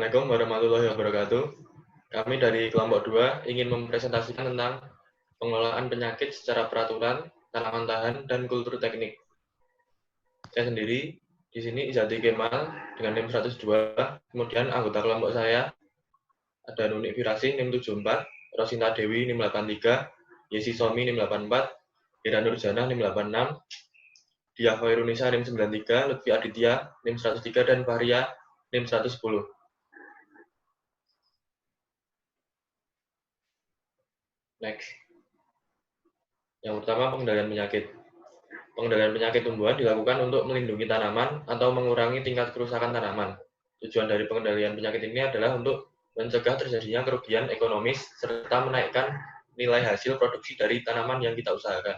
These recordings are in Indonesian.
Assalamualaikum warahmatullahi wabarakatuh. Kami dari kelompok 2 ingin mempresentasikan tentang pengelolaan penyakit secara peraturan, tanaman tahan, dan kultur teknik. Saya sendiri di sini Izati Kemal dengan NIM 102, kemudian anggota kelompok saya ada Nunik Firasi NIM 74, Rosinta Dewi NIM 83, Yesi Somi NIM 84, Ira Nurjana NIM 86, Dia Khairunisa NIM 93, Lutfi Aditya NIM 103, dan Fahria NIM 110. Next. Yang pertama, pengendalian penyakit. Pengendalian penyakit tumbuhan dilakukan untuk melindungi tanaman atau mengurangi tingkat kerusakan tanaman. Tujuan dari pengendalian penyakit ini adalah untuk mencegah terjadinya kerugian ekonomis serta menaikkan nilai hasil produksi dari tanaman yang kita usahakan.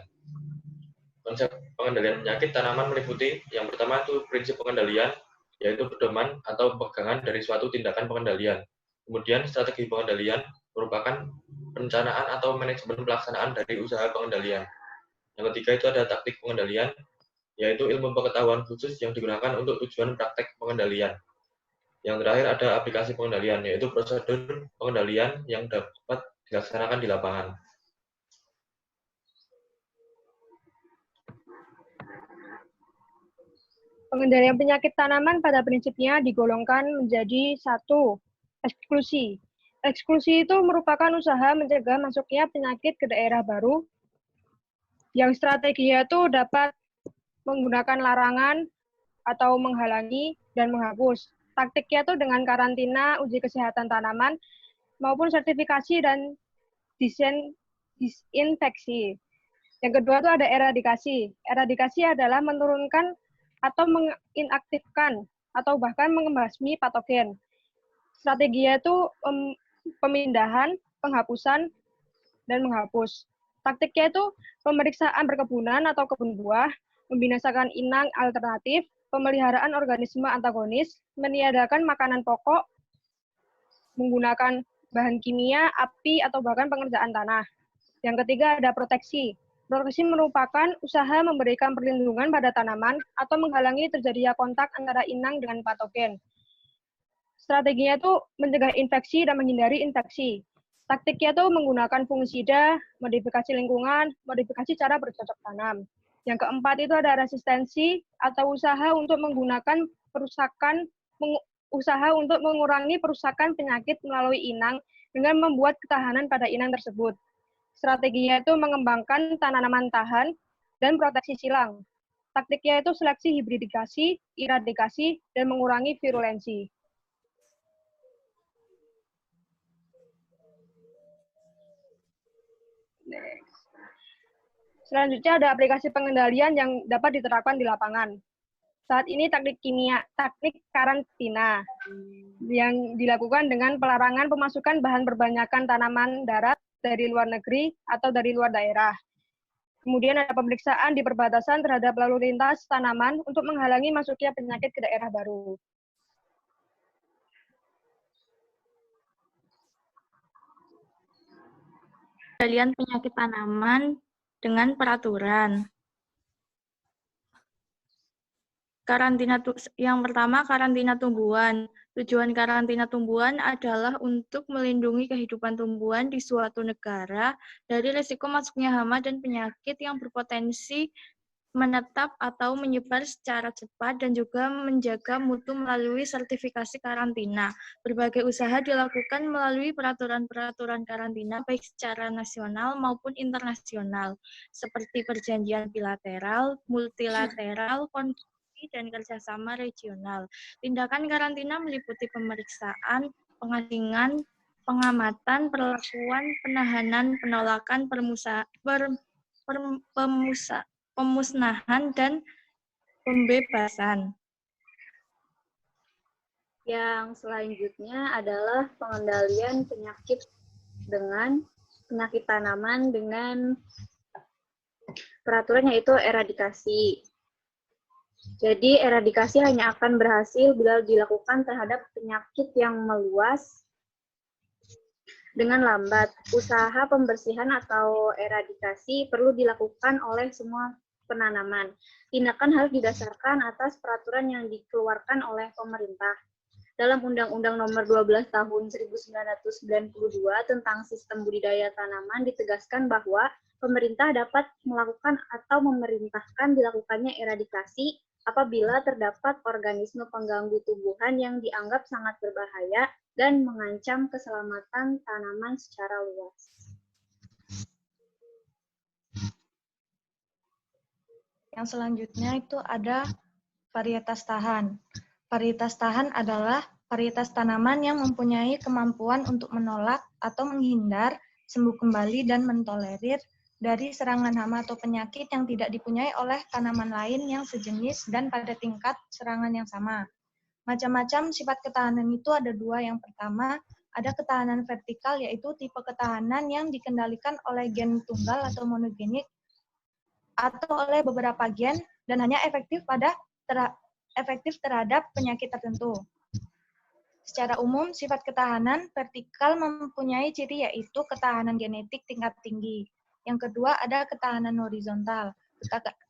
Konsep pengendalian penyakit tanaman meliputi yang pertama itu prinsip pengendalian, yaitu pedoman atau pegangan dari suatu tindakan pengendalian. Kemudian strategi pengendalian merupakan perencanaan atau manajemen pelaksanaan dari usaha pengendalian. Yang ketiga itu ada taktik pengendalian, yaitu ilmu pengetahuan khusus yang digunakan untuk tujuan praktek pengendalian. Yang terakhir ada aplikasi pengendalian, yaitu prosedur pengendalian yang dapat dilaksanakan di lapangan. Pengendalian penyakit tanaman pada prinsipnya digolongkan menjadi 1. Eksklusi. Eksklusi itu merupakan usaha mencegah masuknya penyakit ke daerah baru yang strateginya itu dapat menggunakan larangan atau menghalangi dan menghapus. Taktiknya itu dengan karantina, uji kesehatan tanaman, maupun sertifikasi dan disinfeksi. Yang kedua itu ada eradikasi. Eradikasi adalah menurunkan atau menginaktifkan atau bahkan membasmi patogen. Strateginya itu pemindahan, penghapusan, dan menghapus. Taktiknya itu pemeriksaan perkebunan atau kebun buah, membinasakan inang alternatif, pemeliharaan organisme antagonis, meniadakan makanan pokok, menggunakan bahan kimia, api, atau bahkan pengerjaan tanah. Yang ketiga ada proteksi. Proteksi merupakan usaha memberikan perlindungan pada tanaman atau menghalangi terjadinya kontak antara inang dengan patogen. Strateginya itu mencegah infeksi dan menghindari infeksi. Taktiknya itu menggunakan fungisida, modifikasi lingkungan, modifikasi cara bercocok tanam. Yang keempat itu ada resistensi atau usaha untuk menggunakan usaha untuk mengurangi perusakan penyakit melalui inang dengan membuat ketahanan pada inang tersebut. Strateginya itu mengembangkan tanaman tahan dan proteksi silang. Taktiknya itu seleksi hibridikasi, eradikasi, dan mengurangi virulensi. Selanjutnya ada aplikasi pengendalian yang dapat diterapkan di lapangan. Saat ini taktik karantina yang dilakukan dengan pelarangan pemasukan bahan perbanyakan tanaman darat dari luar negeri atau dari luar daerah. Kemudian ada pemeriksaan di perbatasan terhadap lalu lintas tanaman untuk menghalangi masuknya penyakit ke daerah baru. Pengendalian penyakit tanaman dengan peraturan. Yang pertama, karantina tumbuhan. Tujuan karantina tumbuhan adalah untuk melindungi kehidupan tumbuhan di suatu negara dari risiko masuknya hama dan penyakit yang berpotensi menetap atau menyebar secara cepat dan juga menjaga mutu melalui sertifikasi karantina. Berbagai usaha dilakukan melalui peraturan-peraturan karantina baik secara nasional maupun internasional, seperti perjanjian bilateral, multilateral, konvensi, dan kerjasama regional. Tindakan karantina meliputi pemeriksaan, pengasingan, pengamatan, perlakuan, penahanan, penolakan, pemusnahan, dan pembebasan. Yang selanjutnya adalah pengendalian penyakit tanaman dengan peraturan, yaitu eradikasi. Jadi eradikasi hanya akan berhasil bila dilakukan terhadap penyakit yang meluas dengan lambat. Usaha pembersihan atau eradikasi perlu dilakukan oleh semua penanaman. Tindakan harus didasarkan atas peraturan yang dikeluarkan oleh pemerintah. dalam Undang-Undang Nomor 12 Tahun 1992 tentang Sistem Budidaya Tanaman ditegaskan bahwa pemerintah dapat melakukan atau memerintahkan dilakukannya eradikasi apabila terdapat organisme pengganggu tumbuhan yang dianggap sangat berbahaya dan mengancam keselamatan tanaman secara luas. Yang selanjutnya itu ada varietas tahan. Varietas tahan adalah varietas tanaman yang mempunyai kemampuan untuk menolak atau menghindar, sembuh kembali, dan mentolerir dari serangan hama atau penyakit yang tidak dipunyai oleh tanaman lain yang sejenis dan pada tingkat serangan yang sama. Macam-macam sifat ketahanan itu ada dua. Yang pertama, ada ketahanan vertikal, yaitu tipe ketahanan yang dikendalikan oleh gen tunggal atau monogenik atau oleh beberapa gen dan hanya efektif terhadap penyakit tertentu. Secara umum, sifat ketahanan vertikal mempunyai ciri yaitu ketahanan genetik tingkat tinggi. Yang kedua, ada ketahanan horizontal.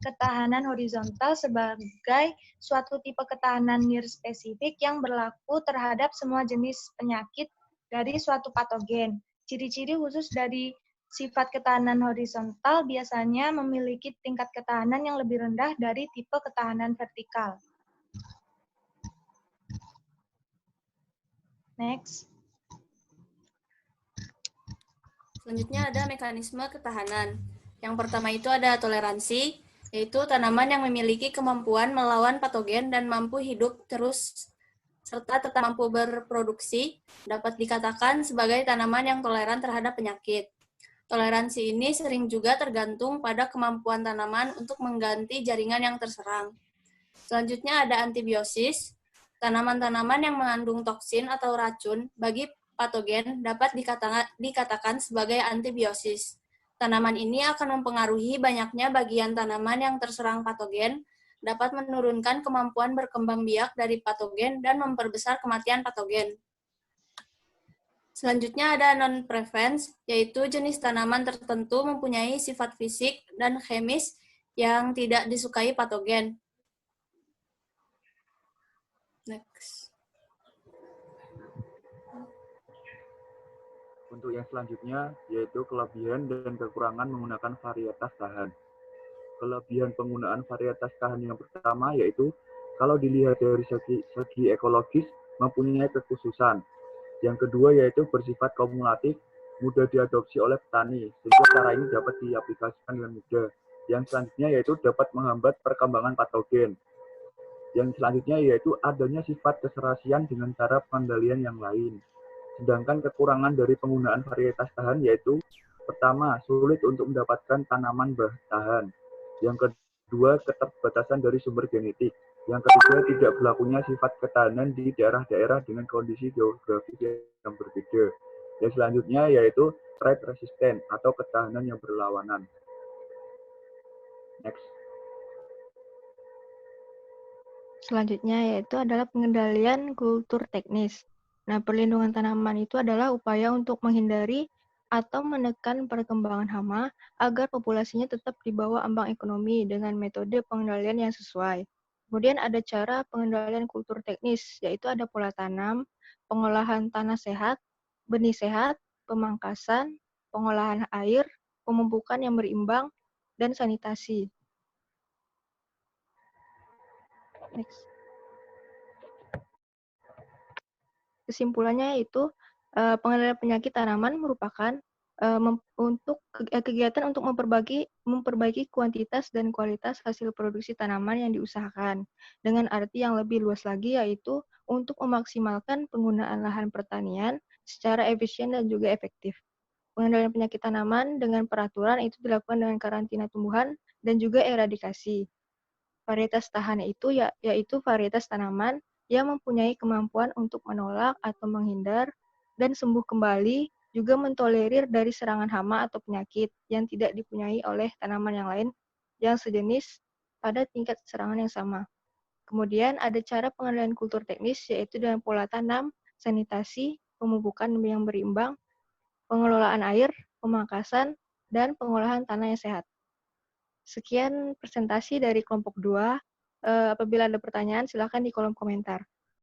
Ketahanan horizontal sebagai suatu tipe ketahanan nirspesifik yang berlaku terhadap semua jenis penyakit dari suatu patogen. Ciri-ciri khusus dari sifat ketahanan horizontal biasanya memiliki tingkat ketahanan yang lebih rendah dari tipe ketahanan vertikal. Next. Selanjutnya ada mekanisme ketahanan. Yang pertama itu ada toleransi, yaitu tanaman yang memiliki kemampuan melawan patogen dan mampu hidup terus serta tetap mampu berproduksi, dapat dikatakan sebagai tanaman yang toleran terhadap penyakit. Toleransi ini sering juga tergantung pada kemampuan tanaman untuk mengganti jaringan yang terserang. Selanjutnya ada antibiosis. Tanaman-tanaman yang mengandung toksin atau racun bagi patogen dapat dikatakan sebagai antibiosis. Tanaman ini akan mempengaruhi banyaknya bagian tanaman yang terserang patogen, dapat menurunkan kemampuan berkembang biak dari patogen dan memperbesar kematian patogen. Selanjutnya ada non-preference, yaitu jenis tanaman tertentu mempunyai sifat fisik dan chemis yang tidak disukai patogen. Next. Untuk yang selanjutnya, yaitu kelebihan dan kekurangan menggunakan varietas tahan. Kelebihan penggunaan varietas tahan yang pertama yaitu, kalau dilihat dari segi ekologis, mempunyai kekhususan. Yang kedua yaitu bersifat kumulatif, mudah diadopsi oleh petani, sehingga cara ini dapat diaplikasikan dengan mudah. Yang selanjutnya yaitu dapat menghambat perkembangan patogen. Yang selanjutnya yaitu adanya sifat keserasian dengan cara pengendalian yang lain. Sedangkan kekurangan dari penggunaan varietas tahan yaitu, pertama, sulit untuk mendapatkan tanaman bertahan. Yang kedua, keterbatasan dari sumber genetik. Yang ketiga, tidak berlakunya sifat ketahanan di daerah-daerah dengan kondisi geografis yang berbeda. Yang selanjutnya yaitu trait resisten atau ketahanan yang berlawanan. Next. Selanjutnya yaitu adalah pengendalian kultur teknis. Nah, perlindungan tanaman itu adalah upaya untuk menghindari atau menekan perkembangan hama agar populasinya tetap di bawah ambang ekonomi dengan metode pengendalian yang sesuai. Kemudian ada cara pengendalian kultur teknis, yaitu ada pola tanam, pengolahan tanah sehat, benih sehat, pemangkasan, pengolahan air, pemupukan yang berimbang, dan sanitasi. Next. Kesimpulannya yaitu pengendalian penyakit tanaman merupakan kegiatan untuk memperbaiki kuantitas dan kualitas hasil produksi tanaman yang diusahakan. Dengan arti yang lebih luas lagi yaitu untuk memaksimalkan penggunaan lahan pertanian secara efisien dan juga efektif. Pengendalian penyakit tanaman dengan peraturan itu dilakukan dengan karantina tumbuhan dan juga eradikasi. Varietas tahan itu yaitu varietas tanaman yang mempunyai kemampuan untuk menolak atau menghindar dan sembuh kembali, juga mentolerir dari serangan hama atau penyakit yang tidak dipunyai oleh tanaman yang lain yang sejenis pada tingkat serangan yang sama. Kemudian ada cara pengendalian kultur teknis yaitu dengan pola tanam, sanitasi, pemupukan yang berimbang, pengelolaan air, pemangkasan, dan pengolahan tanah yang sehat. Sekian presentasi dari kelompok 2. Apabila ada pertanyaan, silakan di kolom komentar.